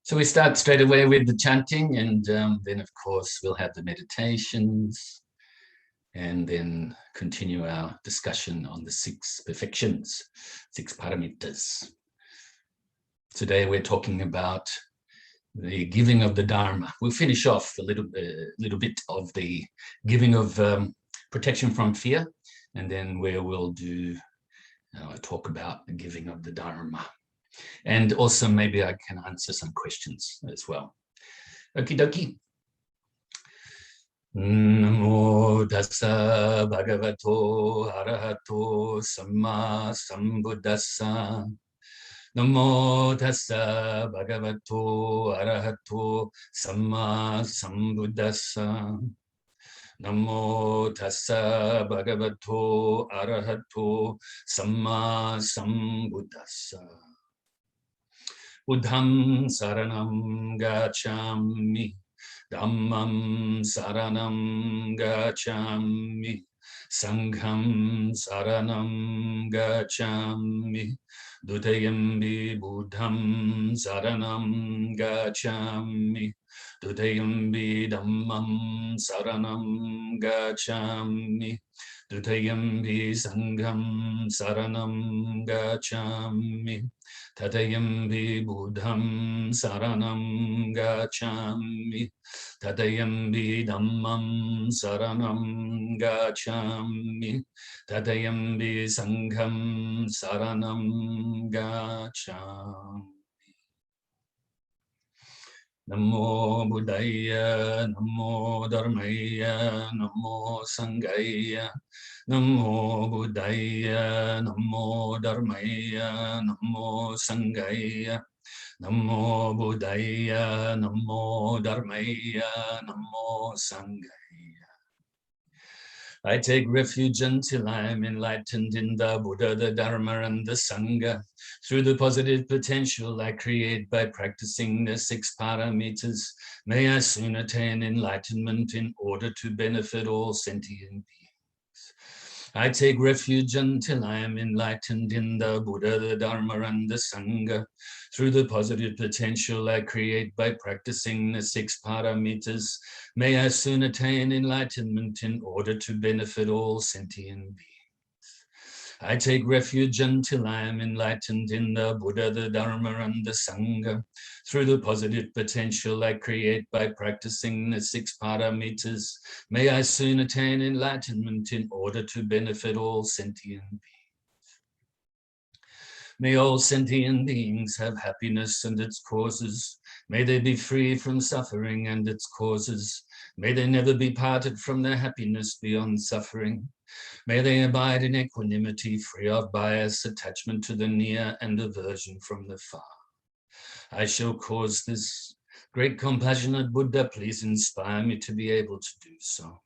So we start straight away with the chanting, and then of course we'll have the meditations, and then continue our discussion on the 6 perfections, 6 paramitas. Today we're talking about the giving of the Dharma. We'll finish off a little bit of the giving of protection from fear, and then where we'll do talk about the giving of the Dharma. And also maybe I can answer some questions as well. Okie dokie. Namo Tassa Bhagavato ArahatoSammaSambuddhassa. Namo Tassa Bhagavato ArahatoSammaSambuddhassa. Namo Tassa Bhagavato ArahatoSammaSambuddhassa. Buddham saranam gacchami, Dhammam saranam gacchami, Sangham saranam gacchami, Dutayambi Buddham saranam gacchami, Dutayambi Dhammam saranam gacchami, Dutayambi Sangham saranam gacchami, Tatayambi Buddham saranam gacchami, Tatayambi Dhammam saranam gacchami, Tatayambi Sangham saranam gacchami. Namo Buddhaya, Namo Dharmaya, Namo Sanghaya, Namo Buddhaya, Namo Dharmaya, Namo Sanghaya, Namo Buddhaya, Namo Dharmaya, Namo Sanghaya. I take refuge until I am enlightened in the Buddha, the Dharma, and the Sangha. Through the positive potential I create by practicing the 6 paramitas, may I soon attain enlightenment in order to benefit all sentient beings. I take refuge until I am enlightened in the Buddha, the Dharma, and the Sangha. Through the positive potential I create by practicing the 6 paramitas, may I soon attain enlightenment in order to benefit all sentient beings. I take refuge until I am enlightened in the Buddha, the Dharma, and the Sangha. Through the positive potential I create by practicing the 6 paramitas, may I soon attain enlightenment in order to benefit all sentient beings. May all sentient beings have happiness and its causes. May they be free from suffering and its causes. May they never be parted from their happiness beyond suffering. May they abide in equanimity, free of bias, attachment to the near, and aversion from the far. I shall cause this great compassionate Buddha, please inspire me to be able to do so.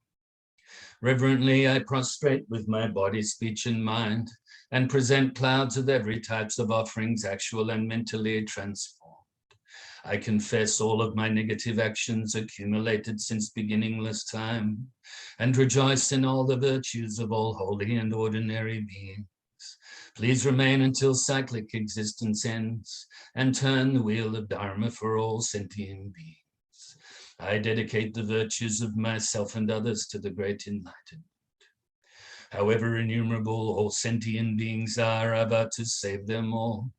Reverently I prostrate with my body, speech, and mind, and present clouds of every types of offerings, actual and mentally transformed. I confess all of my negative actions accumulated since beginningless time, and rejoice in all the virtues of all holy and ordinary beings. Please remain until cyclic existence ends, and turn the wheel of Dharma for all sentient beings. I dedicate the virtues of myself and others to the great enlightenment. However innumerable all sentient beings are, I vow to save them all.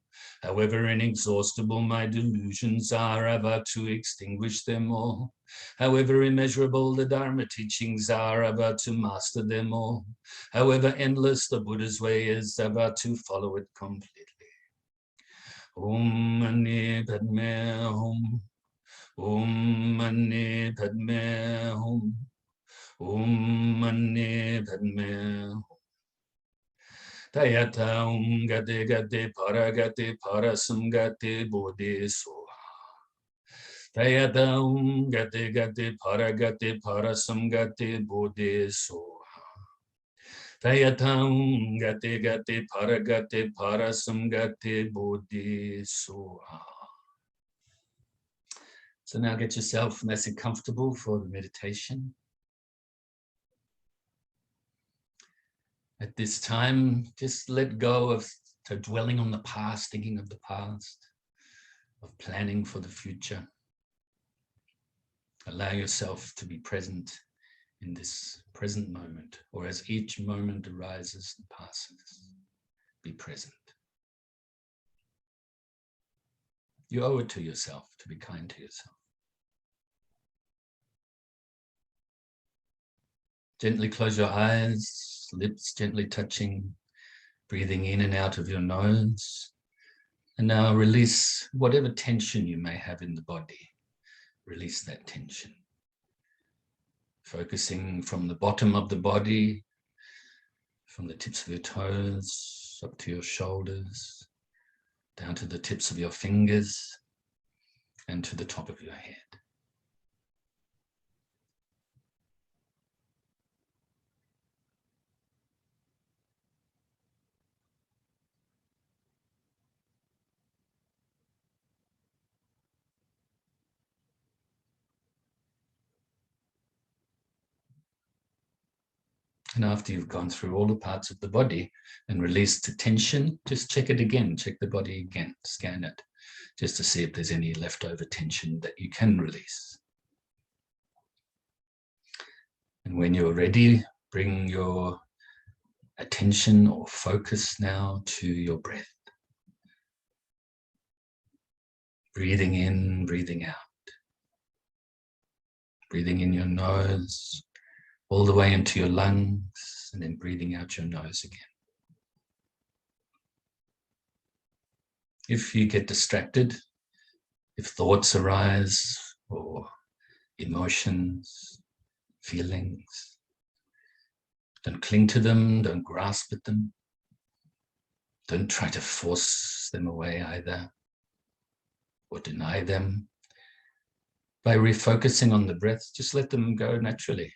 However inexhaustible my delusions are, I vow to extinguish them all. However immeasurable the Dharma teachings are, I vow to master them all. However endless the Buddha's way is, I vow to follow it completely. Om Mani Padme Hum. Om Mani Padme Hum. Om Mani Padme Hum. Tayata gate gate parasam gate bodhi soha. Tayata gate gate parasam gate bodhi soha. Tayata gate gate parasam gate bodhi soha. So now get yourself nice and comfortable for the meditation. At this time, just let go of dwelling on the past, thinking of the past. of planning for the future. Allow yourself to be present in this present moment, or as each moment arises and passes, be present. You owe it to yourself to be kind to yourself. Gently close your eyes, lips gently touching, breathing in and out of your nose. And now release whatever tension you may have in the body. Release that tension. Focusing from the bottom of the body, from the tips of your toes, up to your shoulders, down to the tips of your fingers, and to the top of your head. And after you've gone through all the parts of the body and released the tension, just check it again, check the body again, scan it, just to see if there's any leftover tension that you can release. And when you're ready, bring your attention or focus now to your breath. Breathing in, breathing out. Breathing in your nose, all the way into your lungs, and then breathing out your nose again. If you get distracted, if thoughts arise or emotions, feelings, don't cling to them, don't grasp at them. Don't try to force them away either, or deny them. By refocusing on the breath, just let them go naturally.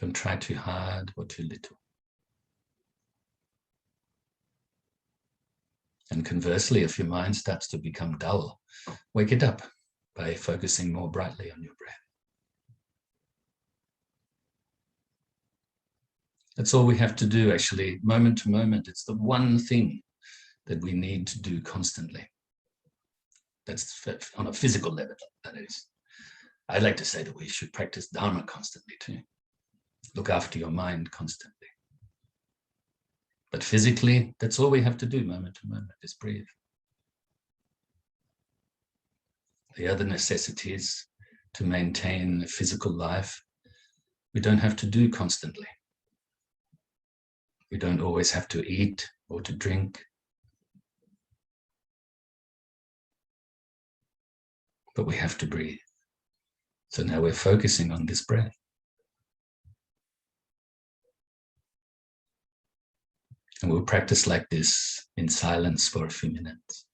Don't try too hard or too little. And conversely, if your mind starts to become dull, wake it up by focusing more brightly on your breath. That's all we have to do, actually, moment to moment. It's the one thing that we need to do constantly. That's on a physical level, that is. I like to say that we should practice Dharma constantly too. Look after your mind constantly. But physically, that's all we have to do moment to moment, is breathe. The other necessities to maintain a physical life, we don't have to do constantly. We don't always have to eat or to drink. But we have to breathe. So now we're focusing on this breath. And we'll practice like this in silence for a few minutes.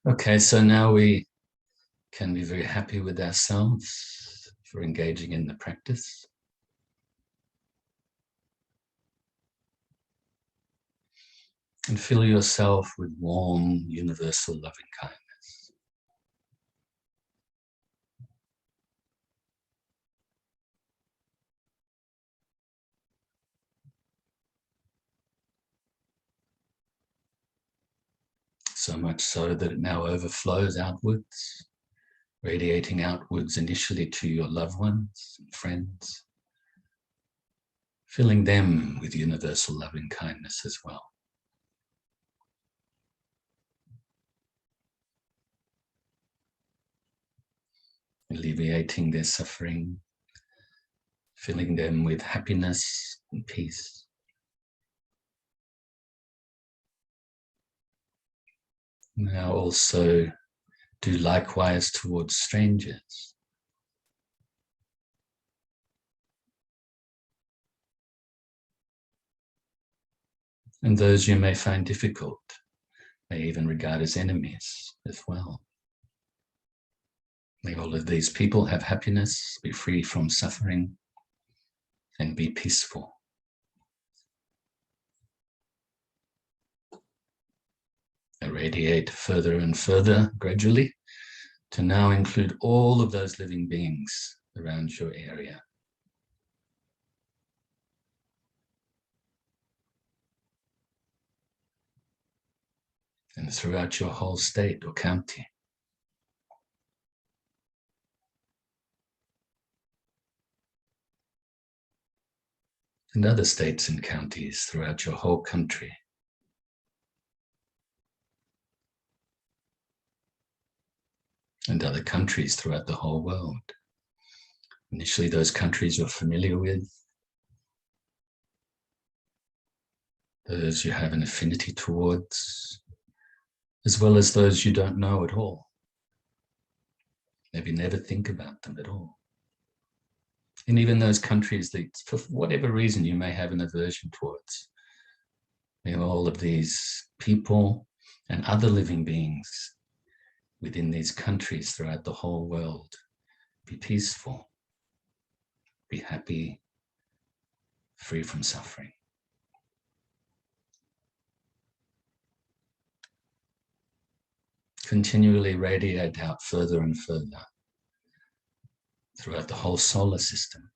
Okay, so now we can be very happy with ourselves for engaging in the practice. And fill yourself with warm, universal loving kindness. So much so that it now overflows outwards, radiating outwards initially to your loved ones and friends, filling them with universal loving kindness as well. Alleviating their suffering, filling them with happiness and peace. Now also do likewise towards strangers. And those you may find difficult, may even regard as enemies as well. May all of these people have happiness, be free from suffering, and be peaceful. Irradiate further and further gradually to now include all of those living beings around your area. And throughout your whole state or county. And other states and counties throughout your whole country. And other countries throughout the whole world. Initially, those countries you're familiar with, those you have an affinity towards, as well as those you don't know at all. Maybe never think about them at all. And even those countries that, for whatever reason, you may have an aversion towards. May all of these people and other living beings within these countries throughout the whole world be peaceful, be happy, free from suffering. Continually radiate out further and further throughout the whole solar system.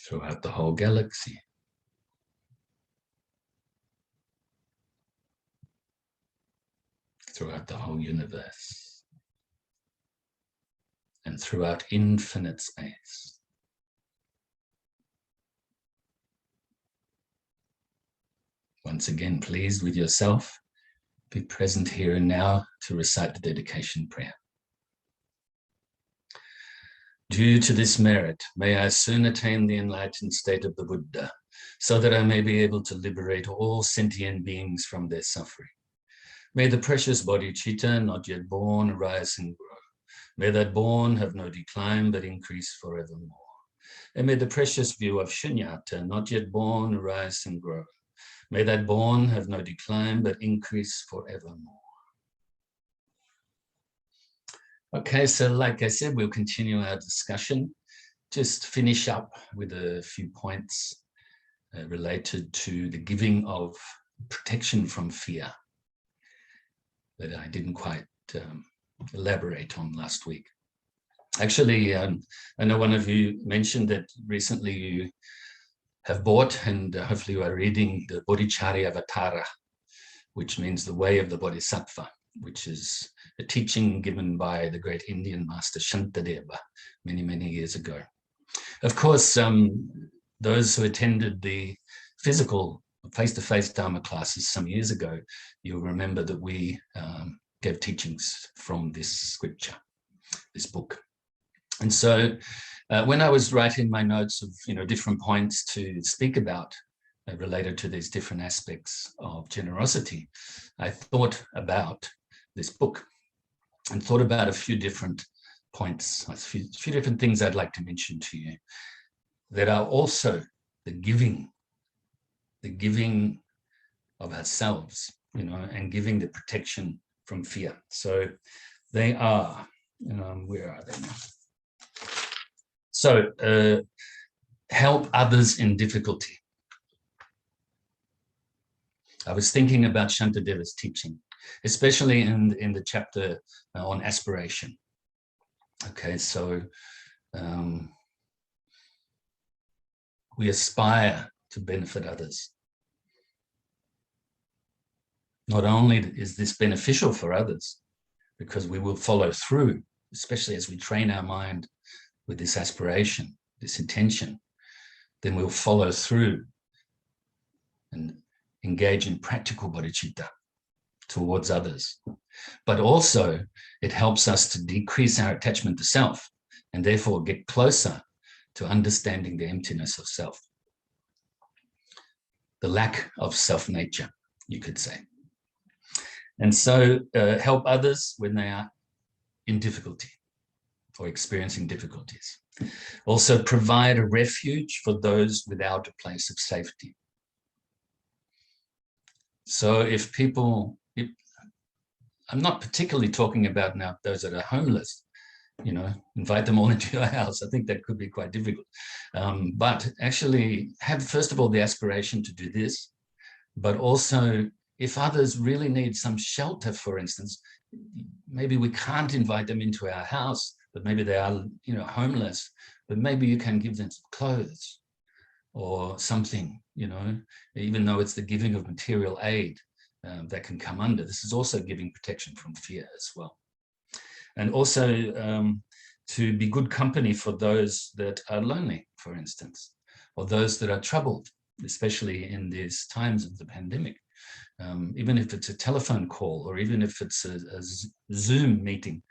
Throughout the whole galaxy. Throughout the whole universe. And throughout infinite space. Once again, pleased with yourself, be present here and now to recite the dedication prayer. Due to this merit, may I soon attain the enlightened state of the Buddha, so that I may be able to liberate all sentient beings from their suffering. May the precious bodhicitta, not yet born, arise and grow. May that born have no decline, but increase forevermore. And may the precious view of shunyata, not yet born, arise and grow. May that born have no decline, but increase forevermore. Okay, so like I said, we'll continue our discussion. Just finish up with a few points related to the giving of protection from fear that I didn't quite elaborate on last week. Actually, I know one of you mentioned that recently you have bought and hopefully you are reading the Bodhicharyavatara, which means the way of the Bodhisattva, which is a teaching given by the great Indian master Shantadeva many, many years ago. Of course, those who attended the physical face-to-face Dharma classes some years ago, you'll remember that we gave teachings from this scripture, this book. And so when I was writing my notes of different points to speak about related to these different aspects of generosity, I thought about this book and thought about a few different points, a few different things I'd like to mention to you that are also the giving of ourselves, and giving the protection from fear. So they are, where are they now? So help others in difficulty. I was thinking about Shantadeva's teaching, especially in the chapter on aspiration. Okay, so we aspire to benefit others. Not only is this beneficial for others, because we will follow through, especially as we train our mind with this aspiration, this intention, then we'll follow through and engage in practical bodhicitta towards others. But also, it helps us to decrease our attachment to self and therefore get closer to understanding the emptiness of self. The lack of self-nature, you could say. And so help others when they are in difficulty or experiencing difficulties. Also provide a refuge for those without a place of safety. So if people, I'm not particularly talking about now those that are homeless, invite them all into your house. I think that could be quite difficult. But actually have, first of all, the aspiration to do this, but also if others really need some shelter, for instance, maybe we can't invite them into our house, but maybe they are, homeless, but maybe you can give them some clothes or something, even though it's the giving of material aid that can come under. This is also giving protection from fear as well. And also to be good company for those that are lonely, for instance, or those that are troubled, especially in these times of the pandemic. Even if it's a telephone call, or even if it's a Zoom meeting,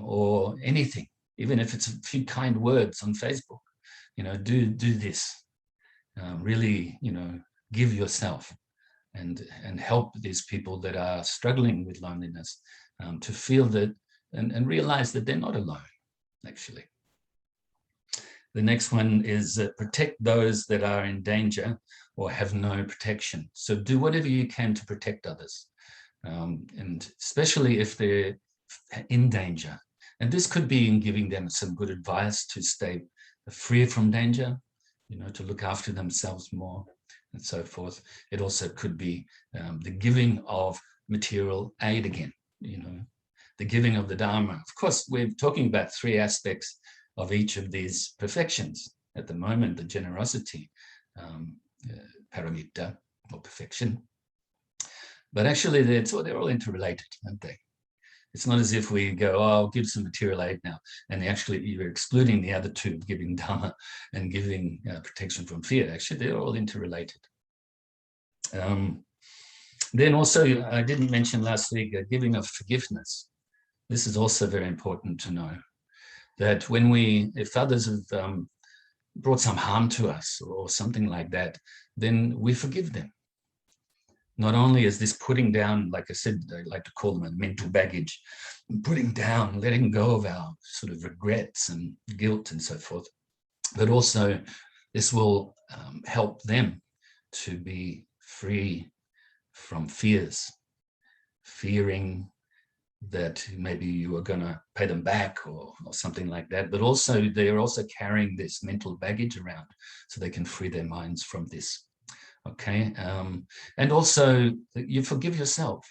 or anything, even if it's a few kind words on Facebook, do this. Really, give yourself and help these people that are struggling with loneliness to feel that and realize that they're not alone, actually. The next one is protect those that are in danger or have no protection. So do whatever you can to protect others, and especially if they're in danger. And this could be in giving them some good advice to stay free from danger, to look after themselves more and so forth. It also could be the giving of material aid again, the giving of the Dharma. Of course, we're talking about three aspects of each of these perfections at the moment: the generosity, paramita, or perfection. But actually, they're all interrelated, aren't they? It's not as if we go, oh, I'll give some material aid now, and you're excluding the other two, giving Dharma and giving protection from fear. Actually, they're all interrelated. Then also, I didn't mention last week, giving of forgiveness. This is also very important to know, that if others have brought some harm to us or something like that, then we forgive them. Not only is this putting down, like I said, I like to call them a mental baggage, putting down, letting go of our sort of regrets and guilt and so forth, but also this will help them to be free from fears, fearing that maybe you are going to pay them back or something like that. But also they're also carrying this mental baggage around, so they can free their minds from this. Okay, and also you forgive yourself.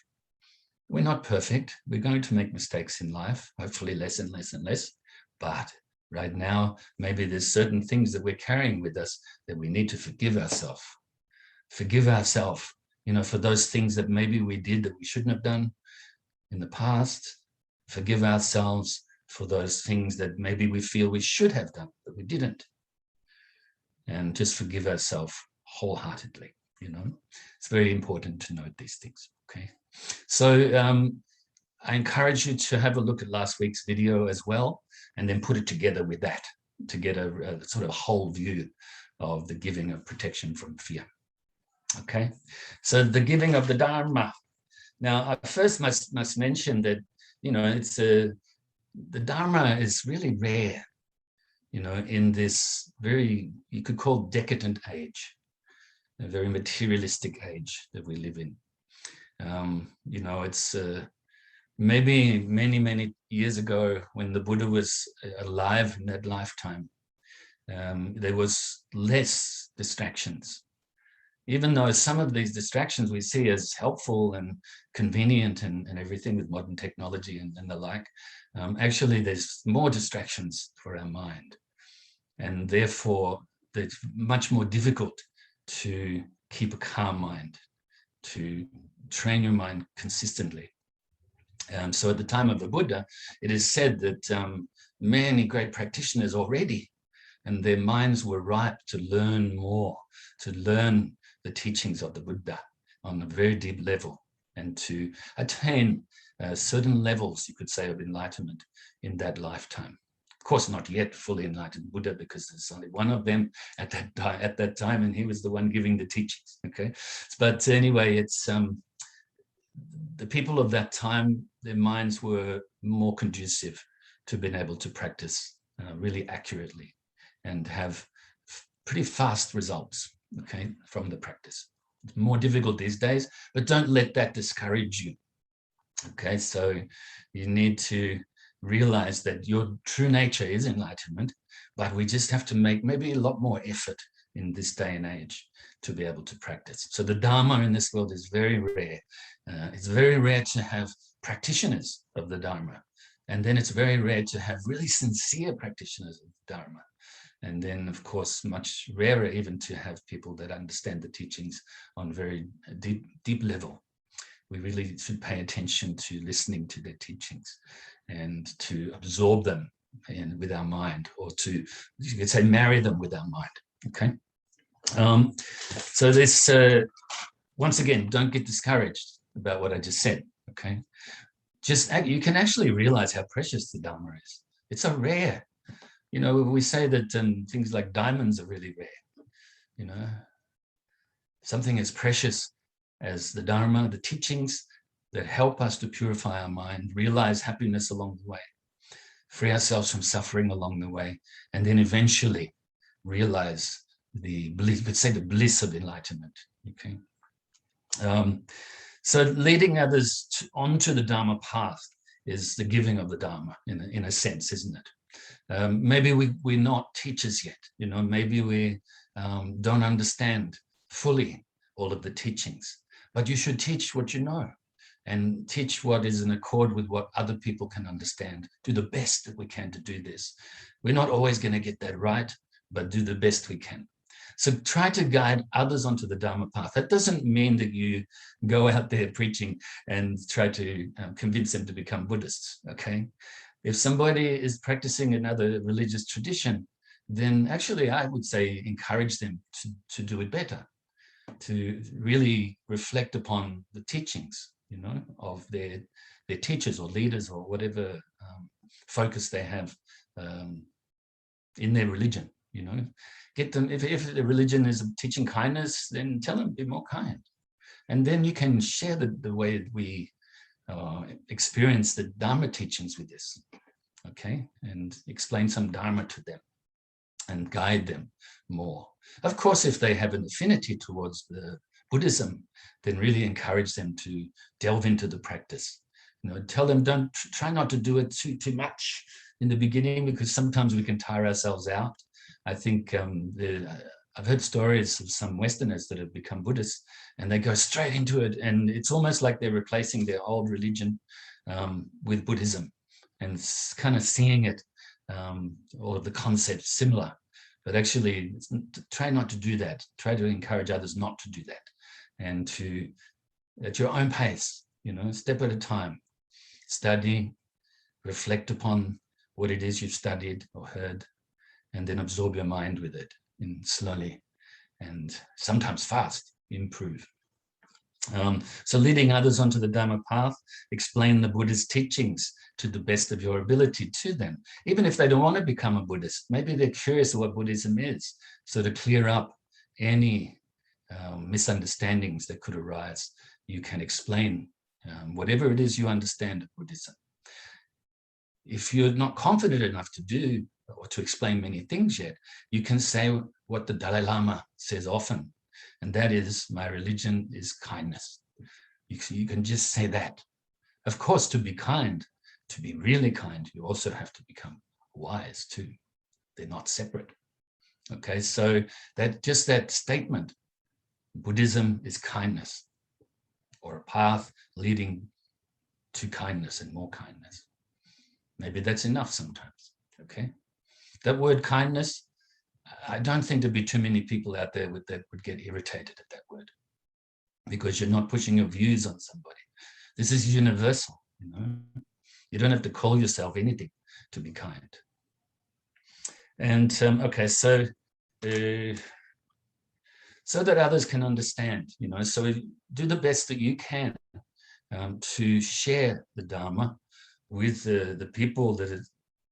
We're not perfect. We're going to make mistakes in life, hopefully less and less and less. But right now, maybe there's certain things that we're carrying with us that we need to forgive ourselves. Forgive ourselves, for those things that maybe we did that we shouldn't have done in the past. Forgive ourselves for those things that maybe we feel we should have done, but we didn't. And just forgive ourselves wholeheartedly. It's very important to note these things. Okay, so I encourage you to have a look at last week's video as well, and then put it together with that to get a sort of whole view of the giving of protection from fear. Okay, so the giving of the Dharma. Now, I first must mention that it's the Dharma is really rare, in this very, you could call, decadent age. a very materialistic age that we live in. You know, it's maybe many years ago when the Buddha was alive in that lifetime, there was less distractions. Even though some of these distractions we see as helpful and convenient and everything with modern technology and the like, actually there's more distractions for our mind. And therefore, it's much more difficult to keep a calm mind, to train your mind consistently. So at the time of the Buddha, it is said that many great practitioners already, and their minds were ripe to learn more, to learn the teachings of the Buddha on a very deep level, and to attain certain levels, you could say, of enlightenment in that lifetime. Of course, not yet fully enlightened Buddha, because there's only one of them at that time, and he was the one giving the teachings. Okay, but anyway, it's the people of that time, their minds were more conducive to being able to practice really accurately and have pretty fast results, okay, from the practice. It's more difficult these days, but don't let that discourage you. Okay, so you need to realize that your true nature is enlightenment, but we just have to make maybe a lot more effort in this day and age to be able to practice. So the Dharma in this world is very rare. It's very rare to have practitioners of the Dharma. And then it's very rare to have really sincere practitioners of the Dharma. And then, of course, much rarer even to have people that understand the teachings on very deep level. We really should pay attention to listening to their teachings and to absorb them with our mind, or to, you could say, marry them with our mind. Okay. So this, once again, don't get discouraged about what I just said. Okay. Just, you can actually realize how precious the Dharma is. It's so rare. You know, we say that things like diamonds are really rare. You know, something as precious as the Dharma, the teachings that help us to purify our mind, realize happiness along the way, free ourselves from suffering along the way, and then eventually realize the bliss, let's say the bliss of enlightenment. Okay. So leading others onto the Dharma path is the giving of the Dharma in a sense, isn't it? Maybe we're not teachers yet, you know, maybe we don't understand fully all of the teachings, but you should teach what you know and teach what is in accord with what other people can understand. Do the best that we can to do this. We're not always going to get that right, but do the best we can. So try to guide others onto the Dharma path. That doesn't mean that you go out there preaching and try to convince them to become Buddhists, okay? If somebody is practicing another religious tradition, then actually I would say encourage them to do it better, to really reflect upon the teachings, you know, of their teachers or leaders or whatever focus they have in their religion, you know. Get them, if the religion is teaching kindness, then tell them, be more kind. And then you can share the way we experience the Dharma teachings with this, okay? And explain some Dharma to them and guide them more. Of course, if they have an affinity towards the Buddhism, then really encourage them to delve into the practice. You know, tell them, don't try not to do it too much in the beginning, because sometimes we can tire ourselves out. I think I've heard stories of some Westerners that have become Buddhists and they go straight into it, and it's almost like they're replacing their old religion with Buddhism, and kind of seeing it, all of the concepts similar. But actually, try not to do that. Try to encourage others not to do that, and to, at your own pace, you know, step at a time, study, reflect upon what it is you've studied or heard, and then absorb your mind with it, and slowly and sometimes fast improve. So leading others onto the Dharma path, explain the Buddha's teachings to the best of your ability to them. Even if they don't want to become a Buddhist, maybe they're curious of what Buddhism is. So to clear up any misunderstandings that could arise, you can explain whatever it is you understand of Buddhism. If you're not confident enough to do or to explain many things yet, you can say what the Dalai Lama says often, And that is, my religion is kindness. You can just say that. Of course, to be kind, to be really kind, you also have to become wise too. They're not separate. Okay, so that statement, Buddhism is kindness, or a path leading to kindness and more kindness. Maybe that's enough sometimes, okay? That word kindness, I don't think there'd be too many people out there that would get irritated at that word, because you're not pushing your views on somebody. This is universal, you know? You don't have to call yourself anything to be kind. And okay, so that others can understand, you know, so do the best that you can to share the Dharma with the people that are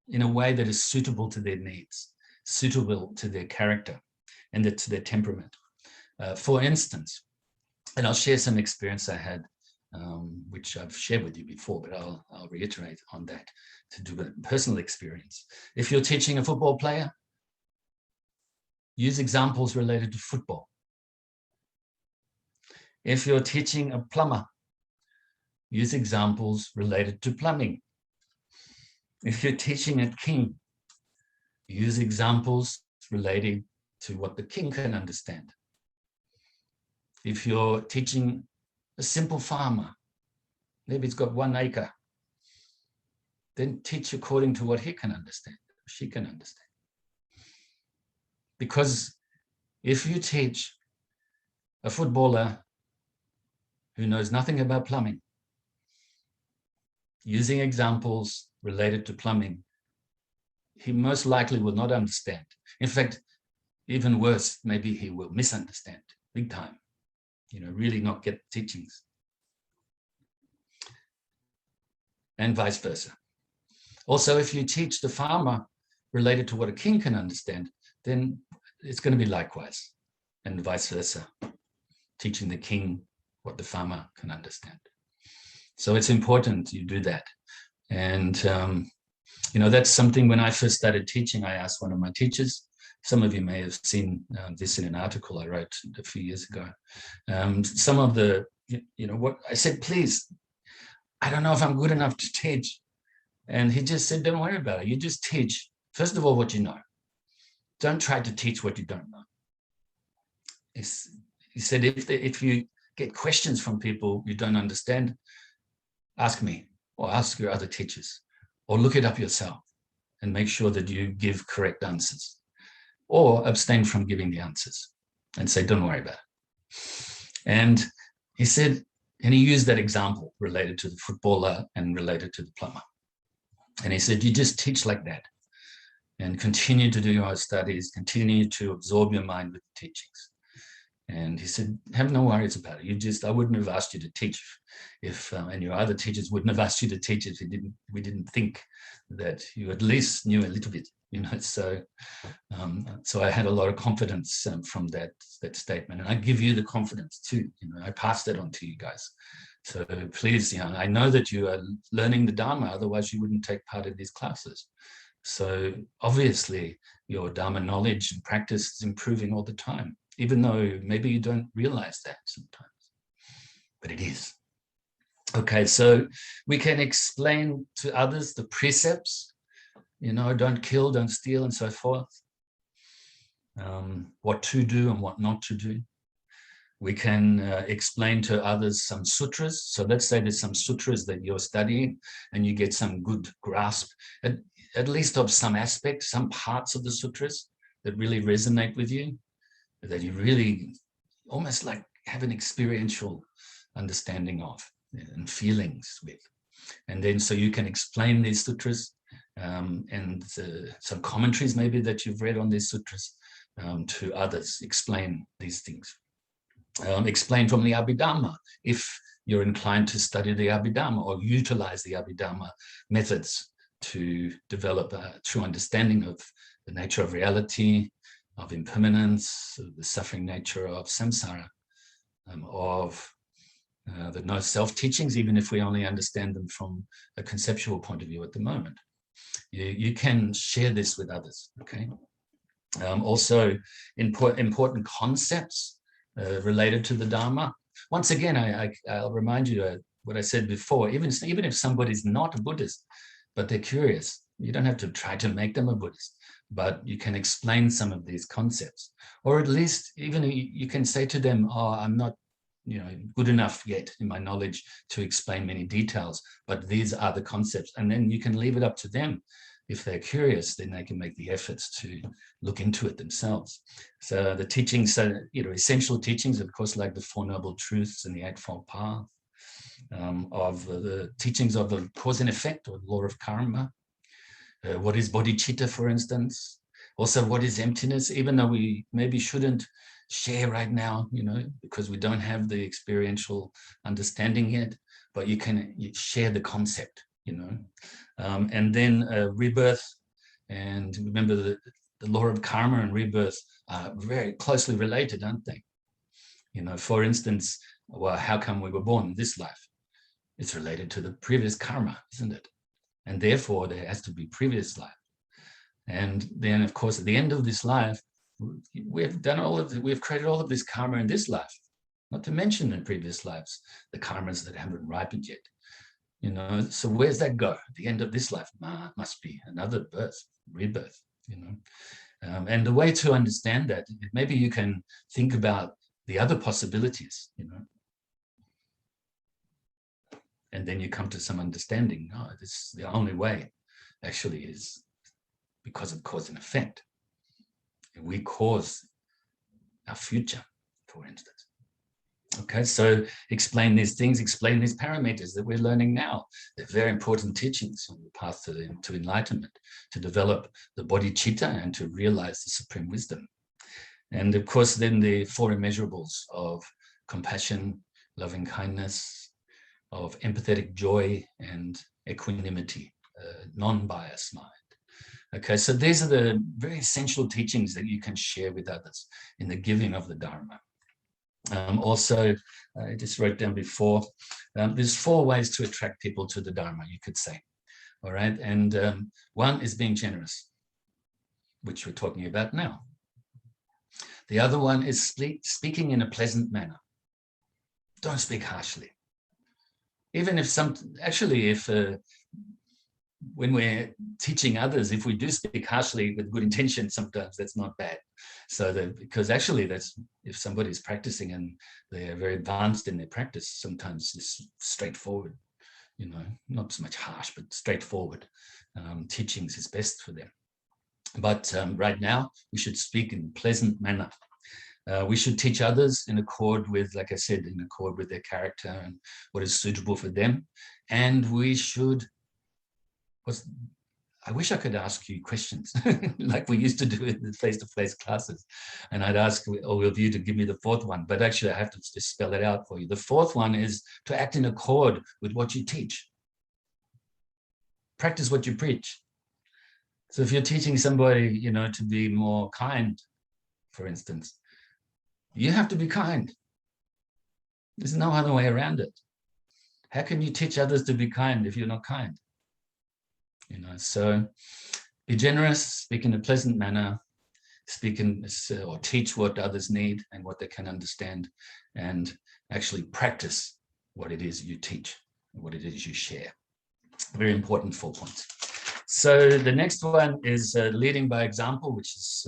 in a way that is suitable to their needs, suitable to their character and to their temperament. For instance, and I'll share some experience I had, which I've shared with you before, but I'll reiterate on that to do a personal experience. If you're teaching a football player, use examples related to football. If you're teaching a plumber, use examples related to plumbing. If you're teaching a king, use examples relating to what the king can understand. If you're teaching a simple farmer, maybe he's got 1 acre, then teach according to what he can understand, she can understand. Because if you teach a footballer who knows nothing about plumbing, using examples related to plumbing, he most likely will not understand. In fact, even worse, maybe he will misunderstand big time, you know, really not get the teachings. And vice versa. Also, if you teach the farmer related to what a king can understand, then it's going to be likewise, and vice versa, teaching the king what the farmer can understand. So it's important you do that. And, you know, that's something when I first started teaching, I asked one of my teachers, some of you may have seen this in an article I wrote a few years ago. Some of the, you know, what I said, please, I don't know if I'm good enough to teach. And he just said, don't worry about it. You just teach, first of all, what you know. Don't try to teach what you don't know. He said, if you get questions from people you don't understand, ask me or ask your other teachers or look it up yourself and make sure that you give correct answers, or abstain from giving the answers and say, don't worry about it. And he said, and he used that example related to the footballer and related to the plumber. And he said, you just teach like that and continue to do your studies, continue to absorb your mind with the teachings. And he said, have no worries about it. I wouldn't have asked you to teach and your other teachers wouldn't have asked you to teach if we didn't think that you at least knew a little bit, you know. So I had a lot of confidence from that statement, and I give you the confidence too. You know, I pass that on to you guys. So please, you know, I know that you are learning the Dharma, otherwise you wouldn't take part in these classes. So obviously your Dharma knowledge and practice is improving all the time, even though maybe you don't realize that sometimes, but it is. Okay, so we can explain to others the precepts, you know, don't kill, don't steal, and so forth. What to do and what not to do. We can explain to others some sutras. So let's say there's some sutras that you're studying and you get some good grasp, at least of some aspects, some parts of the sutras that really resonate with you, that you really almost like have an experiential understanding of and feelings with. And then so you can explain these sutras and some commentaries maybe that you've read on these sutras to others, explain these things. Explain from the Abhidhamma if you're inclined to study the Abhidhamma or utilize the Abhidhamma methods to develop a true understanding of the nature of reality, of impermanence, of the suffering nature of samsara, of the no-self teachings, even if we only understand them from a conceptual point of view at the moment. You can share this with others, okay? Also, important concepts related to the Dharma. Once again, I'll remind you what I said before, even if somebody's not a Buddhist, but they're curious, you don't have to try to make them a Buddhist, but you can explain some of these concepts. Or at least even you can say to them, oh, I'm not good enough yet in my knowledge to explain many details, but these are the concepts. And then you can leave it up to them. If they're curious, then they can make the efforts to look into it themselves. So the teachings, essential teachings, of course, like the Four Noble Truths and the Eightfold Path, of the teachings of the cause and effect, or law of karma. What is bodhicitta, for instance? Also, what is emptiness? Even though we maybe shouldn't share right now, because we don't have the experiential understanding yet, but you share the concept, and then rebirth. And remember, the law of karma and rebirth are very closely related, aren't they? For instance, well, how come we were born in this life? It's related to the previous karma, isn't it? And therefore, there has to be previous life. And then, of course, at the end of this life, we've created all of this karma in this life, not to mention in previous lives, the karmas that haven't ripened yet. So where's that go? At the end of this life must be another birth, rebirth, and the way to understand that, maybe you can think about the other possibilities, and then you come to some understanding. Oh, this is the only way actually is because of cause and effect. We cause our future, for instance. Okay, so explain these things, explain these parameters that we're learning now. They're very important teachings on the path to enlightenment, to develop the bodhicitta and to realize the supreme wisdom. And of course, then the four immeasurables of compassion, loving kindness, of empathetic joy, and equanimity, non-biased mind. Okay, so these are the very essential teachings that you can share with others in the giving of the Dharma. Also, I just wrote down before, there's 4 ways to attract people to the Dharma, you could say. All right, and one is being generous, which we're talking about now. The other one is speaking in a pleasant manner. Don't speak harshly. Even if when we're teaching others, if we do speak harshly with good intention, sometimes that's not bad. So because actually that's, if somebody's practicing and they're very advanced in their practice, sometimes it's straightforward, not so much harsh, but straightforward teachings is best for them. But right now, we should speak in a pleasant manner. We should teach others in accord with, like I said, in accord with their character and what is suitable for them. And we should, I wish I could ask you questions like we used to do in the face-to-face classes. And I'd ask all of you to give me the 4th one, but actually I have to just spell it out for you. The 4th one is to act in accord with what you teach. Practice what you preach. So if you're teaching somebody, to be more kind, for instance, you have to be kind. There's no other way around it. How can you teach others to be kind if you're not kind? So be generous, speak in a pleasant manner, or teach what others need and what they can understand, and actually practice what it is you teach, what it is you share. Very important 4 points. So the next one is leading by example, which is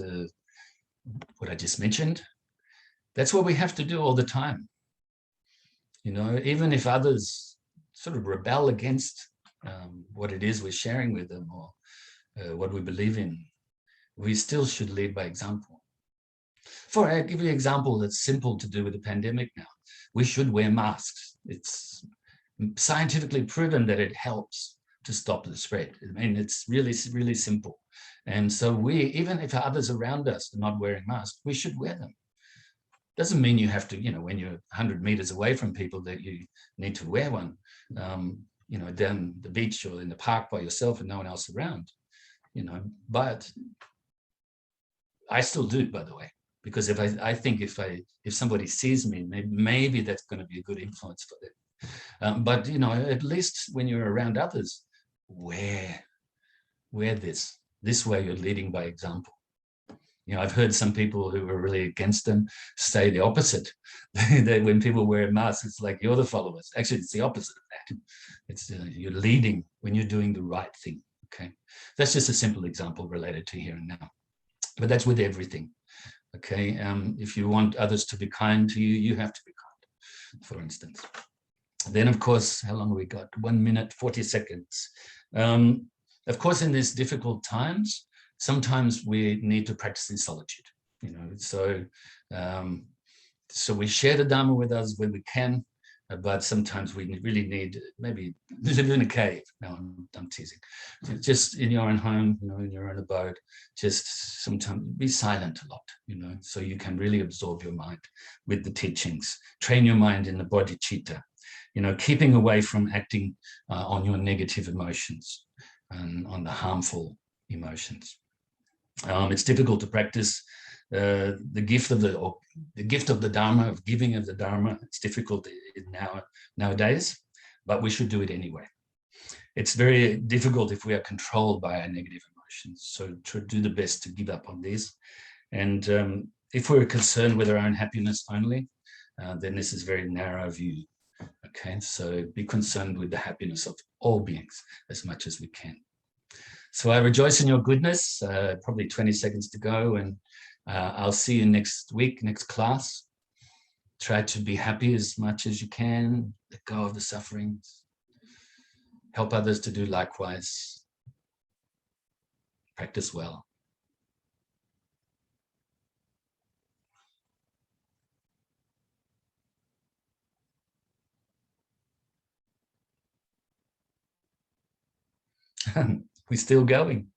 what I just mentioned. That's what we have to do all the time. Even if others sort of rebel against what it is we're sharing with them, or what we believe in, we still should lead by example. I'll give you an example that's simple to do with the pandemic now. We should wear masks. It's scientifically proven that it helps to stop the spread. I mean, it's really, really simple. And so even if others around us are not wearing masks, we should wear them. Doesn't mean you have to, when you're 100 meters away from people, that you need to wear one, down the beach or in the park by yourself and no one else around, but I still do, by the way, because I think if somebody sees me, maybe that's going to be a good influence for them. But, at least when you're around others, wear this way you're leading by example. I've heard some people who are really against them say the opposite. When people wear masks, it's like you're the followers. Actually, it's the opposite of that. It's you're leading when you're doing the right thing. Okay, that's just a simple example related to here and now. But that's with everything. Okay, if you want others to be kind to you, you have to be kind, for instance. Then, of course, how long have we got? 1 minute, 40 seconds. Of course, in these difficult times, sometimes we need to practice in solitude, so we share the Dharma with us when we can, but sometimes we really need maybe live in a cave. No, I'm teasing. Just in your own home, in your own abode, just sometimes be silent a lot, so you can really absorb your mind with the teachings. Train your mind in the Bodhicitta, keeping away from acting on your negative emotions and on the harmful emotions. It's difficult to practice the gift of the Dharma, of giving of the Dharma. It's difficult nowadays, but we should do it anyway. It's very difficult if we are controlled by our negative emotions. So to do the best to give up on these. And if we're concerned with our own happiness only, then this is a very narrow view. Okay, so be concerned with the happiness of all beings as much as we can. So I rejoice in your goodness. Probably 20 seconds to go, and I'll see you next week, next class. Try to be happy as much as you can. Let go of the sufferings. Help others to do likewise. Practice well. We're still going.